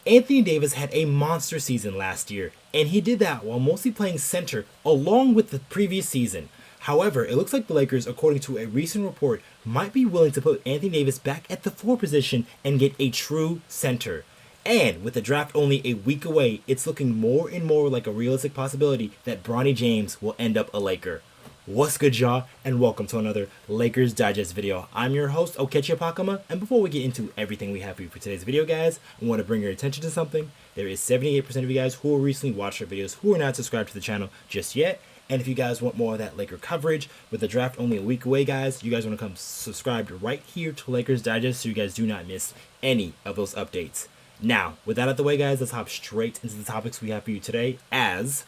Anthony Davis had a monster season last year, and he did that while mostly playing center along with the previous season. However, it looks like the Lakers, according to a recent report, might be willing to put Anthony Davis back at the 4 position and get a true center. And with the draft only a week away, it's looking more and more like a realistic possibility that Bronny James will end up a Laker. What's good, y'all, and welcome to another Lakers Digest video. I'm your host, Okechi Apakama, and before we get into everything we have for you for today's video, guys, I want to bring your attention to something. There is 78% of you guys who recently watched our videos who are not subscribed to the channel just yet, and if you guys want more of that Laker coverage, with the draft only a week away, guys, you guys want to come subscribed right here to Lakers Digest so you guys do not miss any of those updates. Now, with that out of the way, guys, let's hop straight into the topics we have for you today, as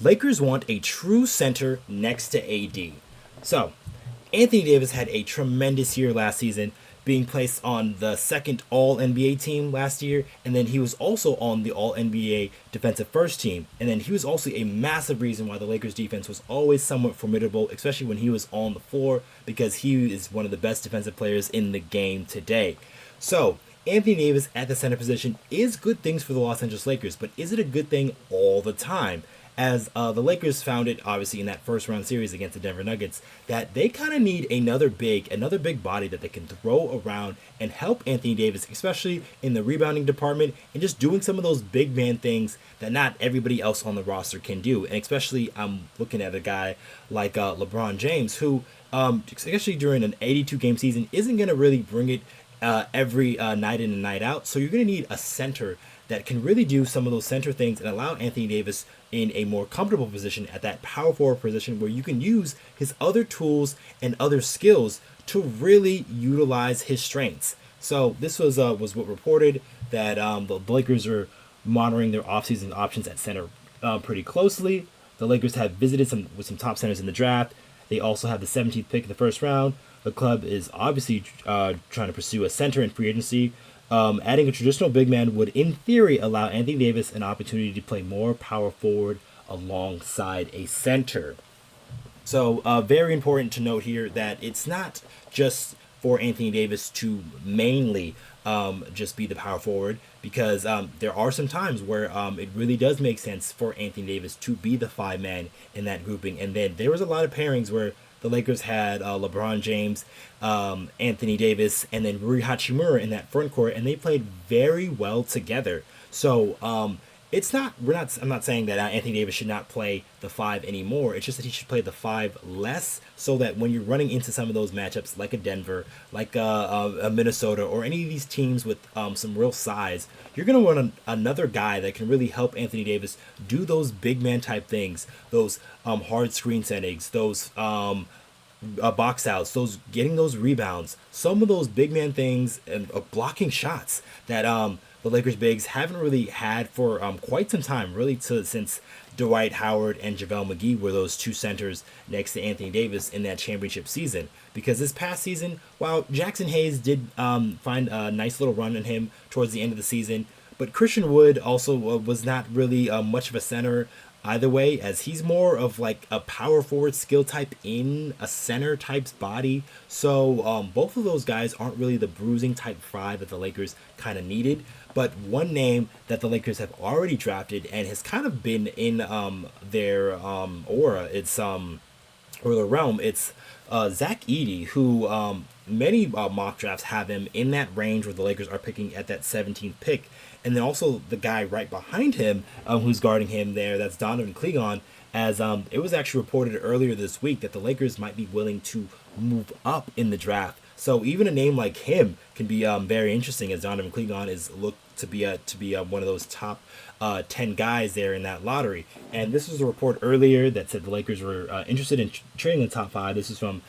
Lakers want a true center next to AD. So, Anthony Davis had a tremendous year last season, being placed on the second All-NBA team last year, and then he was also on the All-NBA defensive first team, and then he was also a massive reason why the Lakers defense was always somewhat formidable, especially when he was on the floor, because he is one of the best defensive players in the game today. So, Anthony Davis at the center position is good things for the Los Angeles Lakers, but is it a good thing all the time? As the Lakers found it, obviously, in that first round series against the Denver Nuggets, that they kind of need another big body that they can throw around and help Anthony Davis, especially in the rebounding department and just doing some of those big man things that not everybody else on the roster can do. And especially, I'm looking at a guy like LeBron James, who, especially during an 82-game season, isn't going to really bring it every night in and night out. So you're going to need a center that can really do some of those center things and allow Anthony Davis in a more comfortable position at that power forward position where you can use his other tools and other skills to really utilize his strengths. So this was what reported that the Lakers are monitoring their offseason options at center pretty closely. The Lakers have visited with some top centers in the draft. They also have the 17th pick in the first round. The club is obviously trying to pursue a center in free agency. Adding a traditional big man would, in theory, allow Anthony Davis an opportunity to play more power forward alongside a center. So, very important to note here that it's not just for Anthony Davis to mainly just be the power forward, because there are some times where it really does make sense for Anthony Davis to be the 5-man in that grouping. And then there was a lot of pairings where the Lakers had LeBron James, Anthony Davis, and then Rui Hachimura in that front court, and they played very well together. So I'm not saying that Anthony Davis should not play the 5 anymore. It's just that he should play the 5 less, so that when you're running into some of those matchups, like a Denver, like a Minnesota, or any of these teams with some real size, you're going to want another guy that can really help Anthony Davis do those big man type things, those hard screen settings, those box outs, those getting those rebounds, some of those big man things, and blocking shots that the Lakers bigs haven't really had for quite some time, really since Dwight Howard and JaVale McGee were those two centers next to Anthony Davis in that championship season. Because this past season, while Jackson Hayes did find a nice little run on him towards the end of the season, but Christian Wood also was not really much of a center either way, as he's more of like a power forward skill type in a center type's body. So both of those guys aren't really the bruising type 5 that the Lakers kind of needed. But one name that the Lakers have already drafted and has kind of been in their aura, or the realm, it's Zach Edey, who many mock drafts have him in that range where the Lakers are picking at that 17th pick. And then also the guy right behind him who's guarding him there, that's Donovan Clegon, as it was actually reported earlier this week that the Lakers might be willing to move up in the draft. So even a name like him can be very interesting, as Donovan Clegon is looked to be one of those top 10 guys there in that lottery. And this was a report earlier that said the Lakers were interested in trading the top 5. This is from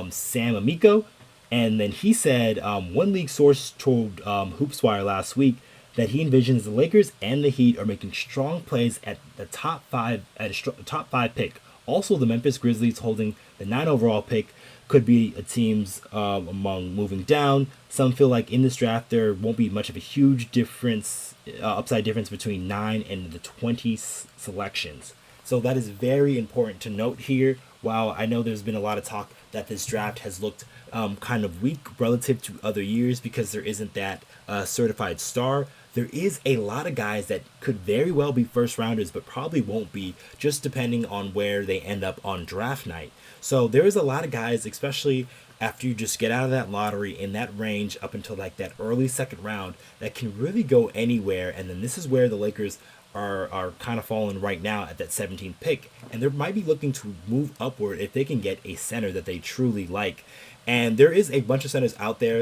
Sam Amico. And then he said one league source told Hoopswire last week that he envisions the Lakers and the Heat are making strong plays at the top 5 top 5 pick. Also, the Memphis Grizzlies holding the 9 overall pick could be a team's among moving down. Some feel like in this draft there won't be much of a huge difference, upside difference between 9 and the 20 selections. So that is very important to note here. while I know there's been a lot of talk that this draft has looked kind of weak relative to other years because there isn't that certified star, there is a lot of guys that could very well be first rounders, but probably won't be, just depending on where they end up on draft night. So there is a lot of guys, especially after you just get out of that lottery in that range up until like that early second round, that can really go anywhere. And then this is where the Lakers are kind of falling right now at that 17th pick, and they might be looking to move upward if they can get a center that they truly like. And there is a bunch of centers out there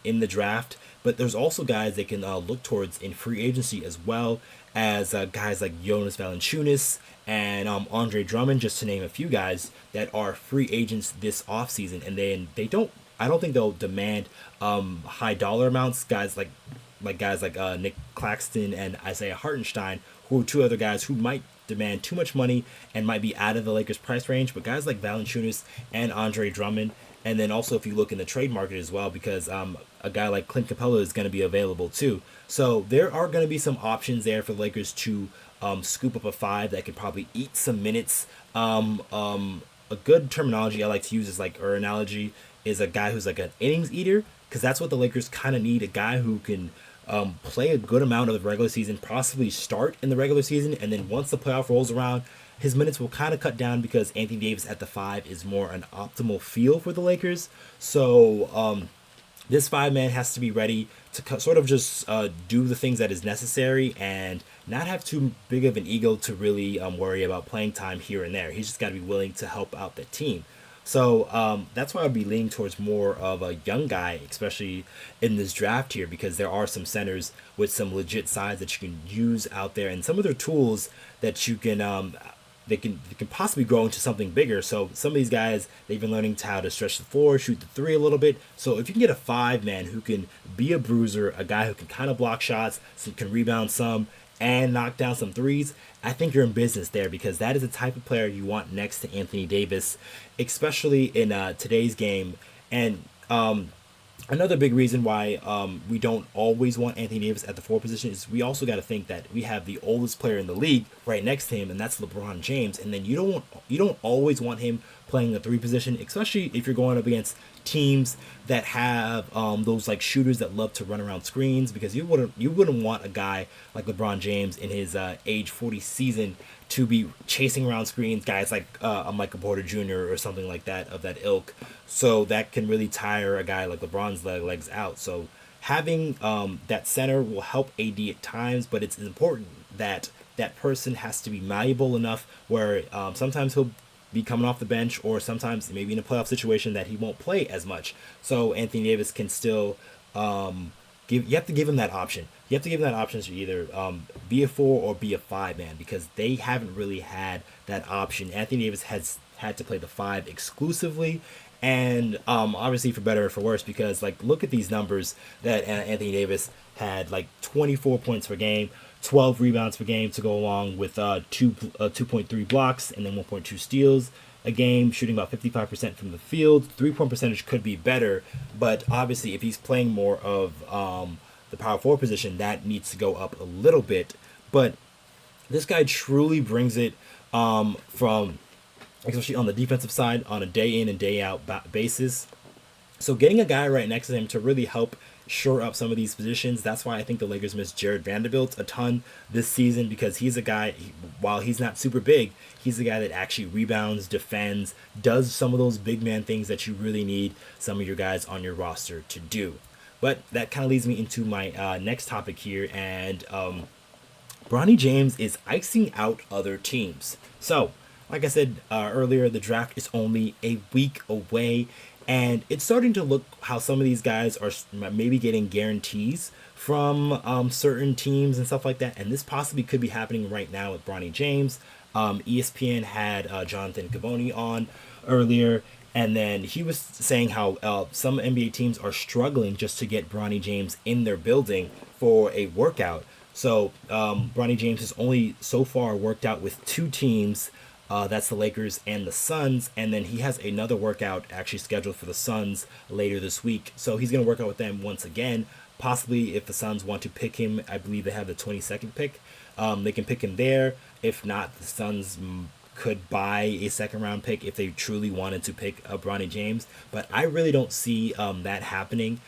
in the draft, but there's also guys they can look towards in free agency, as well as guys like Jonas Valanciunas and Andre Drummond, just to name a few guys that are free agents this offseason. And then I don't think they'll demand high dollar amounts. Guys like Nick Claxton and Isaiah Hartenstein, who are two other guys who might demand too much money and might be out of the Lakers' price range. But guys like Valanciunas and Andre Drummond, and then also if you look in the trade market as well, because a guy like Clint Capella is going to be available too. So there are going to be some options there for the Lakers to scoop up a five that could probably eat some minutes. A good terminology I like to use is like, or analogy, is a guy who's like an innings eater, because that's what the Lakers kind of need, a guy who can play a good amount of the regular season, possibly start in the regular season, and then once the playoff rolls around, his minutes will kind of cut down because Anthony Davis at the five is more an optimal feel for the Lakers. So this five man has to be ready to sort of just do the things that is necessary and not have too big of an ego to really worry about playing time here and there. He's just got to be willing to help out the team. So that's why I'd be leaning towards more of a young guy, especially in this draft here, because there are some centers with some legit size that you can use out there, and some of their tools that you can they can possibly grow into something bigger. So some of these guys, they've been learning how to stretch the floor, shoot the three a little bit. So if you can get a five man who can be a bruiser, a guy who can kind of block shots, can rebound some, and knock down some threes, I think you're in business there, because that is the type of player you want next to Anthony Davis, especially in today's game. And another big reason why we don't always want Anthony Davis at the four position is we also got to think that we have the oldest player in the league right next to him, and that's LeBron James. And then you don't always want him playing the three position, especially if you're going up against teams that have those like shooters that love to run around screens, because you wouldn't want a guy like LeBron James in his age 40 season to be chasing around screens, guys like a Michael Porter Jr. or something like that, of that ilk. So that can really tire a guy like LeBron's legs out. So having that center will help AD at times, but it's important that that person has to be malleable enough where sometimes he'll be coming off the bench, or sometimes maybe in a playoff situation that he won't play as much. So Anthony Davis can still you have to give him that option. You have to give him that option to either be a four or be a five man, because they haven't really had that option. Anthony Davis has had to play the five exclusively, and obviously for better or for worse, because like look at these numbers that Anthony Davis had, like 24 points per game, 12 rebounds per game to go along with 2.3 blocks and then 1.2 steals a game, shooting about 55% from the field. 3-point percentage could be better, but obviously if he's playing more of the power forward position, that needs to go up a little bit. But this guy truly brings it from, especially on the defensive side, on a day in and day out basis. So getting a guy right next to him to really help shore up some of these positions. That's why I think the Lakers miss Jared Vanderbilt a ton this season, because he's a guy, while he's not super big, he's the guy that actually rebounds, defends, does some of those big man things that you really need some of your guys on your roster to do. But that kind of leads me into my next topic here, and Bronny James is icing out other teams. So, like I said earlier, the draft is only a week away, and it's starting to look how some of these guys are maybe getting guarantees from certain teams and stuff like that. And this possibly could be happening right now with Bronny James. ESPN had Jonathan Givony on earlier, and then he was saying how some NBA teams are struggling just to get Bronny James in their building for a workout. So Bronny James has only so far worked out with two teams. That's the Lakers and the Suns, and then he has another workout actually scheduled for the Suns later this week. So he's going to work out with them once again. Possibly if the Suns want to pick him, I believe they have the 22nd pick. They can pick him there. If not, the Suns could buy a second round pick if they truly wanted to pick up Bronny James, but I really don't see that happening.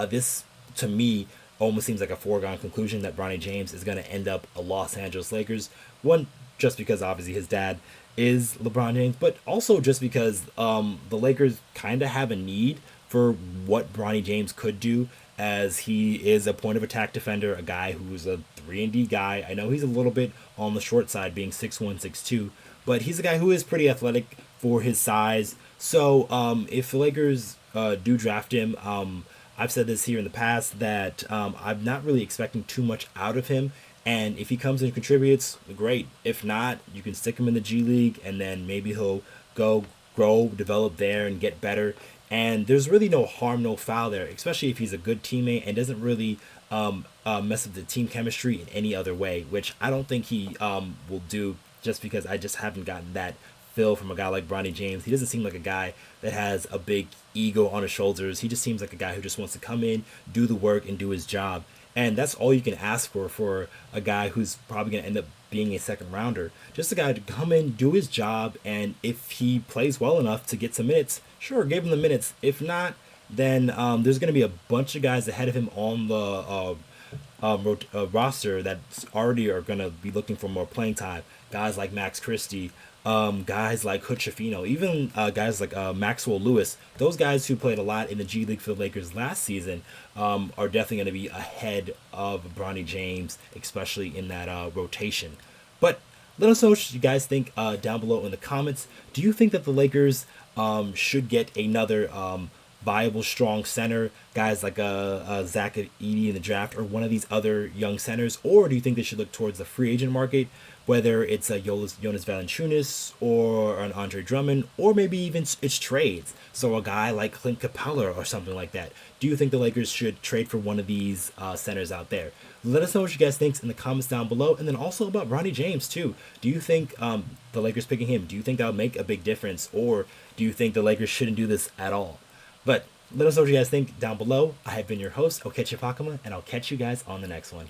This to me almost seems like a foregone conclusion that Bronny James is going to end up a Los Angeles Lakers. One, just because obviously his dad is LeBron James, but also just because the Lakers kind of have a need for what Bronny James could do, as he is a point of attack defender, a guy who's a 3-and-D guy. I know he's a little bit on the short side, being 6'1", 6'2", but he's a guy who is pretty athletic for his size. So if the Lakers do draft him, I've said this here in the past that I'm not really expecting too much out of him. And if he comes and contributes, great. If not, you can stick him in the G League, and then maybe he'll go grow, develop there, and get better. And there's really no harm, no foul there, especially if he's a good teammate and doesn't really mess up the team chemistry in any other way, which I don't think he will do, just because I just haven't gotten that feel from a guy like Bronny James. He doesn't seem like a guy that has a big ego on his shoulders. He just seems like a guy who just wants to come in, do the work, and do his job. And that's all you can ask for a guy who's probably going to end up being a second rounder. Just a guy to come in, do his job, and if he plays well enough to get some minutes, sure, give him the minutes. If not, then there's going to be a bunch of guys ahead of him on the roster that already are going to be looking for more playing time. Guys like Max Christie, guys like Hood Schifino, even guys like Maxwell Lewis. Those guys who played a lot in the G League for the Lakers last season are definitely going to be ahead of Bronny James, especially in that rotation. But let us know what you guys think down below in the comments. Do you think that the Lakers should get another viable, strong center, guys like Zach Edey in the draft, or one of these other young centers? Or do you think they should look towards the free agent market, whether it's a Jonas Valanciunas or an Andre Drummond, or maybe even it's trades? So a guy like Clint Capella or something like that. Do you think the Lakers should trade for one of these centers out there? Let us know what you guys think in the comments down below. And then also about Bronny James too. Do you think the Lakers picking him, do you think that would make a big difference? Or do you think the Lakers shouldn't do this at all? But let us know what you guys think down below. I have been your host, Okechi Apakama, and I'll catch you guys on the next one.